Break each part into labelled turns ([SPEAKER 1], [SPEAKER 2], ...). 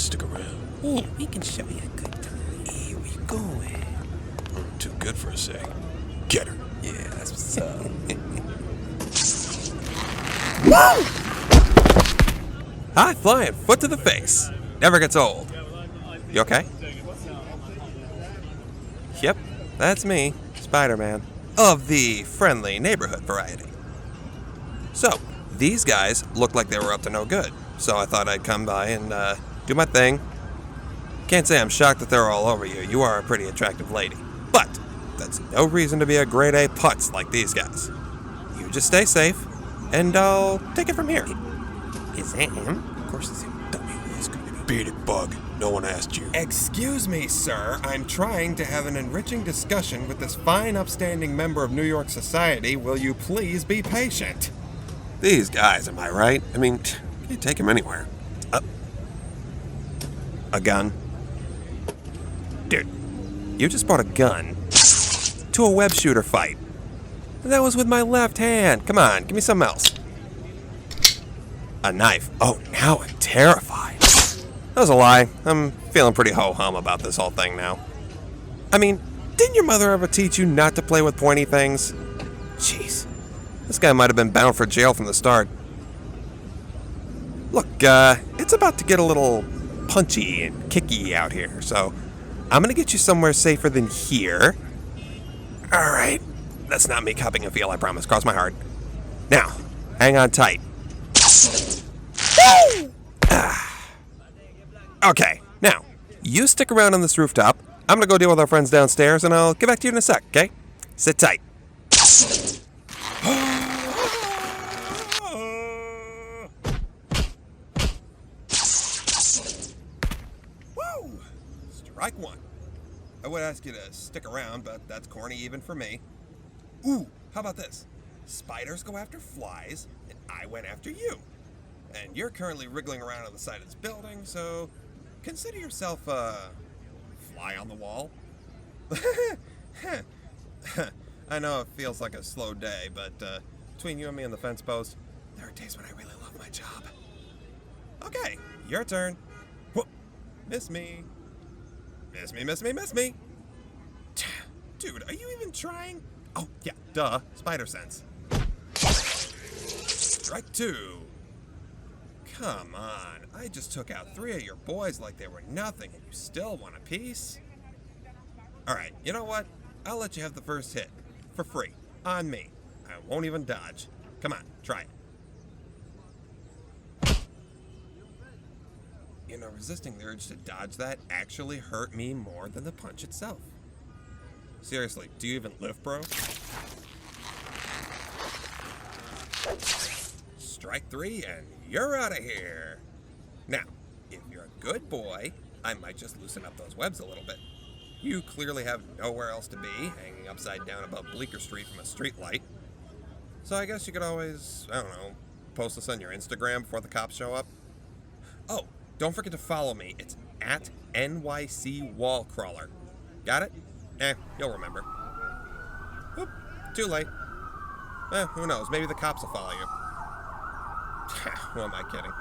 [SPEAKER 1] stick around.
[SPEAKER 2] Yeah, we can show you a good time. Hey, where you going?
[SPEAKER 1] Too good for a sec. Get her.
[SPEAKER 2] Yeah, that's what's up.
[SPEAKER 3] High flying, foot to the face. Never gets old. You okay? Yep, that's me, Spider-Man. Of the friendly neighborhood variety. So, these guys looked like they were up to no good. So I thought I'd come by and do my thing. Can't say I'm shocked that they're all over you. You are a pretty attractive lady. But that's no reason to be a grade A putz like these guys. You just stay safe, and I'll take it from here.
[SPEAKER 2] Is that him? Of course it's him. Dummy, who's gonna be?
[SPEAKER 1] Beat it, Bug. No one asked you.
[SPEAKER 3] Excuse me, sir. I'm trying to have an enriching discussion with this fine, upstanding member of New York society. Will you please be patient? These guys, am I right? I mean, you take them anywhere. A gun? Dude, you just brought a gun to a web shooter fight. That was with my left hand. Come on, give me something else. A knife. Oh, now I'm terrified. That was a lie. I'm feeling pretty ho-hum about this whole thing now. I mean, didn't your mother ever teach you not to play with pointy things? Jeez. This guy might have been bound for jail from the start. Look, it's about to get a little punchy and kicky out here, so I'm gonna get you somewhere safer than here. Alright. That's not me cupping a feel, I promise. Cross my heart. Now, hang on tight. Okay, now, you stick around on this rooftop. I'm gonna go deal with our friends downstairs, and I'll get back to you in a sec, okay? Sit tight. Woo! Strike one. I would ask you to stick around, but that's corny even for me. Ooh, how about this? Spiders go after flies, and I went after you. And you're currently wriggling around on the side of this building, so consider yourself a fly on the wall. I know it feels like a slow day, but between you and me and the fence post, there are days when I really love my job. Okay, your turn. Whoop. Miss me. Miss me, miss me, miss me. Dude, are you even trying? Oh, yeah, duh. Spider sense. Strike two. Come on. I just took out 3 of your boys like they were nothing, and you still want a piece? Alright, you know what? I'll let you have the first hit. For free. On me. I won't even dodge. Come on, try it. You know, resisting the urge to dodge that actually hurt me more than the punch itself. Seriously, do you even live, bro? Strike 3, and you're out of here. Now, if you're a good boy, I might just loosen up those webs a little bit. You clearly have nowhere else to be, hanging upside down above Bleecker Street from a street light. So I guess you could always, I don't know, post this on your Instagram before the cops show up. Oh, don't forget to follow me. It's at NYC Wallcrawler. Got it? You'll remember. Oop, too late. Who knows? Maybe the cops will follow you. Who am I kidding?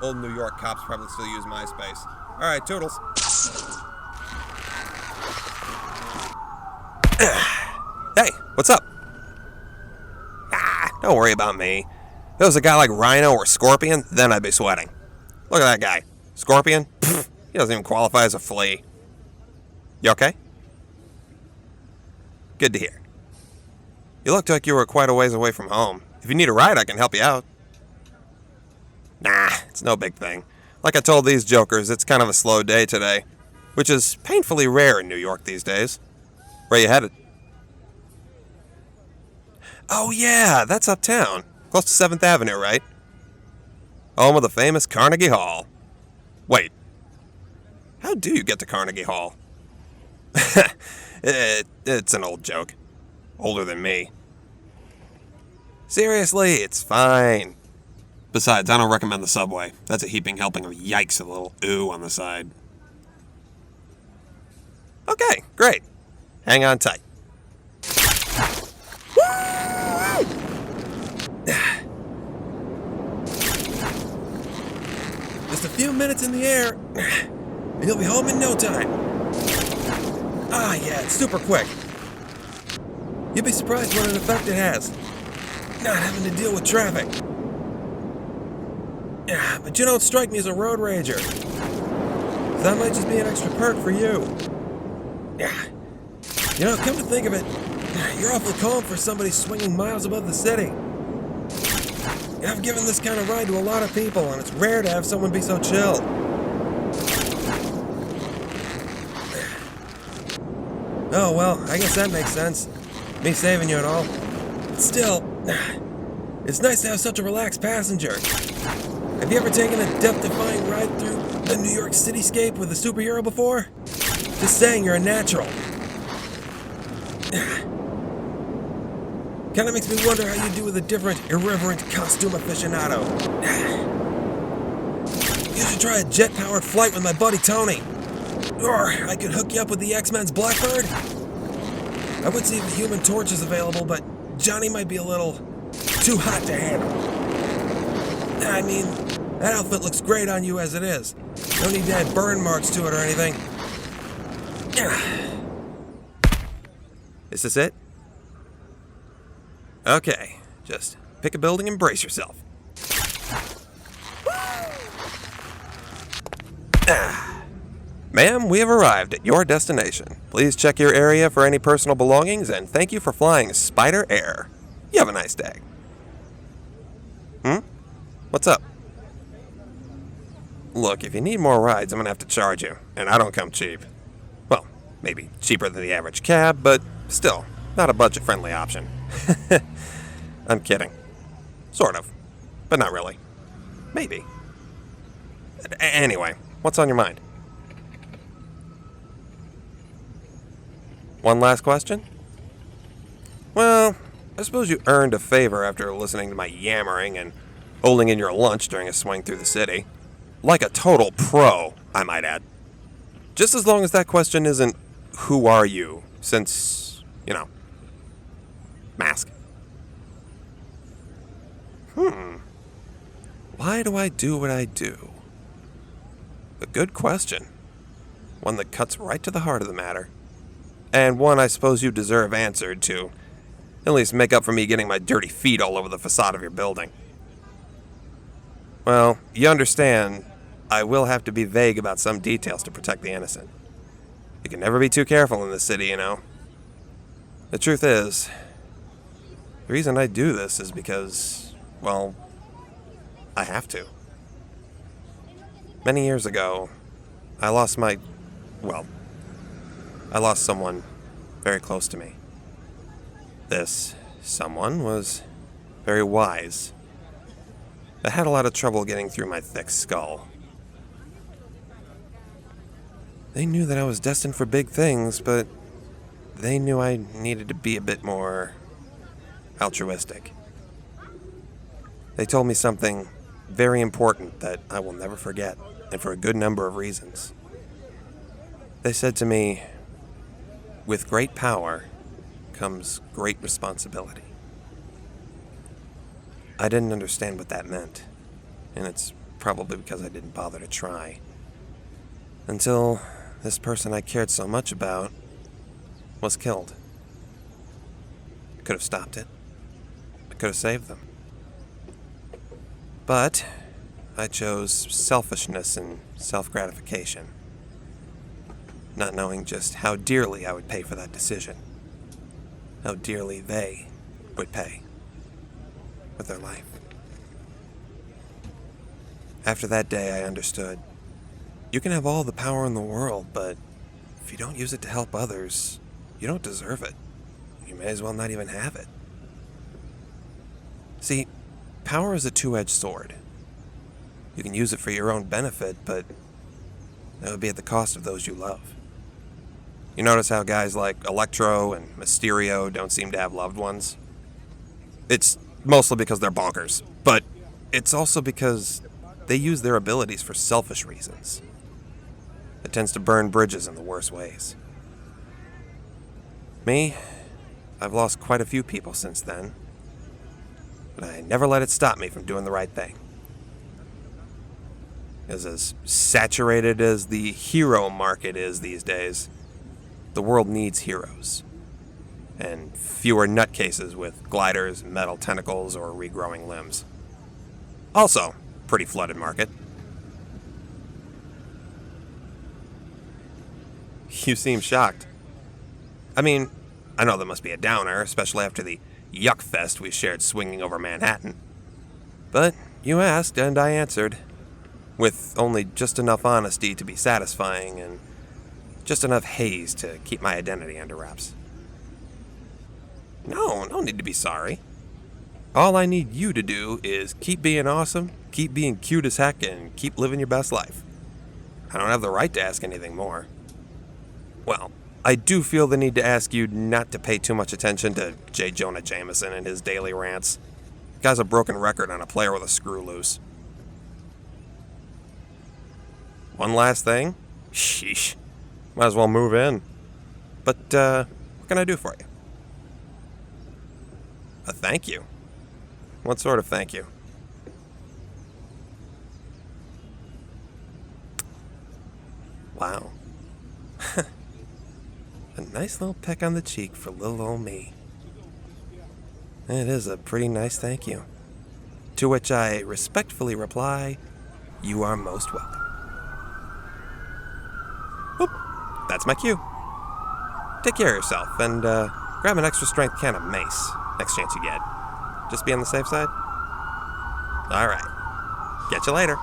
[SPEAKER 3] Old New York cops probably still use MySpace. Alright, toodles. Hey, what's up? Don't worry about me. If it was a guy like Rhino or Scorpion, then I'd be sweating. Look at that guy. Scorpion? Pfft, he doesn't even qualify as a flea. You okay? Good to hear. You looked like you were quite a ways away from home. If you need a ride, I can help you out. Nah, it's no big thing. Like I told these jokers, it's kind of a slow day today, which is painfully rare in New York these days. Where you headed? Oh yeah, that's uptown. Close to 7th Avenue, right? Home of the famous Carnegie Hall. Wait, how do you get to Carnegie Hall? It's an old joke. Older than me. Seriously, it's fine. Besides, I don't recommend the subway. That's a heaping helping of yikes with a little ooh on the side. Okay, great. Hang on tight. Just a few minutes in the air. and you'll be home in no time. Ah, yeah, it's super quick. You'd be surprised what an effect it has. Not having to deal with traffic. Yeah, but you don't strike me as a road rager. So that might just be an extra perk for you. Yeah. You know, come to think of it, you're awfully calm for somebody swinging miles above the city. I've given this kind of ride to a lot of people, and it's rare to have someone be so chill. Oh, well, I guess that makes sense. Me saving you and all. But still, it's nice to have such a relaxed passenger. Have you ever taken a death-defying ride through the New York cityscape with a superhero before? Just saying, you're a natural. Kinda makes me wonder how you do with a different, irreverent costume aficionado. You should try a jet-powered flight with my buddy Tony. Or I could hook you up with the X-Men's Blackbird. I would see if the Human Torch is available, but Johnny might be a little too hot to handle. I mean, that outfit looks great on you as it is. No need to add burn marks to it or anything. Is this it? Okay, just pick a building and brace yourself. Ma'am, we have arrived at your destination. Please check your area for any personal belongings, and thank you for flying Spider Air. You have a nice day. What's up? Look, if you need more rides, I'm gonna have to charge you, and I don't come cheap. Well, maybe cheaper than the average cab, but still, not a budget-friendly option. I'm kidding. Sort of. But not really. Maybe. Anyway, what's on your mind? One last question? Well, I suppose you earned a favor after listening to my yammering and holding in your lunch during a swing through the city. Like a total pro, I might add. Just as long as that question isn't, who are you? Since, mask. Why do I do what I do? A good question. One that cuts right to the heart of the matter. And one I suppose you deserve answered to at least make up for me getting my dirty feet all over the facade of your building. Well, you understand, I will have to be vague about some details to protect the innocent. You can never be too careful in this city, you know. The truth is, the reason I do this is because, well, I have to. Many years ago, I lost someone very close to me. This someone was very wise. I had a lot of trouble getting through my thick skull. They knew that I was destined for big things, but they knew I needed to be a bit more altruistic. They told me something very important that I will never forget, and for a good number of reasons. They said to me, with great power comes great responsibility. I didn't understand what that meant, and it's probably because I didn't bother to try. Until this person I cared so much about was killed. I could have stopped it. I could have saved them. But I chose selfishness and self-gratification, not knowing just how dearly I would pay for that decision, how dearly they would pay with their life. After that day, I understood. You can have all the power in the world, but if you don't use it to help others, you don't deserve it. You may as well not even have it. See, power is a two-edged sword. You can use it for your own benefit, but that would be at the cost of those you love. You notice how guys like Electro and Mysterio don't seem to have loved ones? It's mostly because they're bonkers, but it's also because they use their abilities for selfish reasons. It tends to burn bridges in the worst ways. Me, I've lost quite a few people since then, but I never let it stop me from doing the right thing.
[SPEAKER 2] is as saturated as the hero market is these days. The world needs heroes. And fewer nutcases with gliders, metal tentacles, or regrowing limbs. Also, pretty flooded market. You seem shocked. I mean, I know that must be a downer, especially after the yuck fest we shared swinging over Manhattan. But you asked, and I answered. With only just enough honesty to be satisfying, and just enough haze to keep my identity under wraps. No need to be sorry. All I need you to do is keep being awesome, keep being cute as heck, and keep living your best life. I don't have the right to ask anything more. Well, I do feel the need to ask you not to pay too much attention to J. Jonah Jameson and his daily rants. The guy's a broken record on a player with a screw loose. One last thing? Sheesh. Might as well move in. But, what can I do for you? A thank you? What sort of thank you? Wow. A nice little peck on the cheek for little old me. It is a pretty nice thank you. To which I respectfully reply, you are most welcome. Whoop, that's my cue. Take care of yourself, and grab an extra strength can of mace next chance you get. Just be on the safe side? Alright. Catch you later.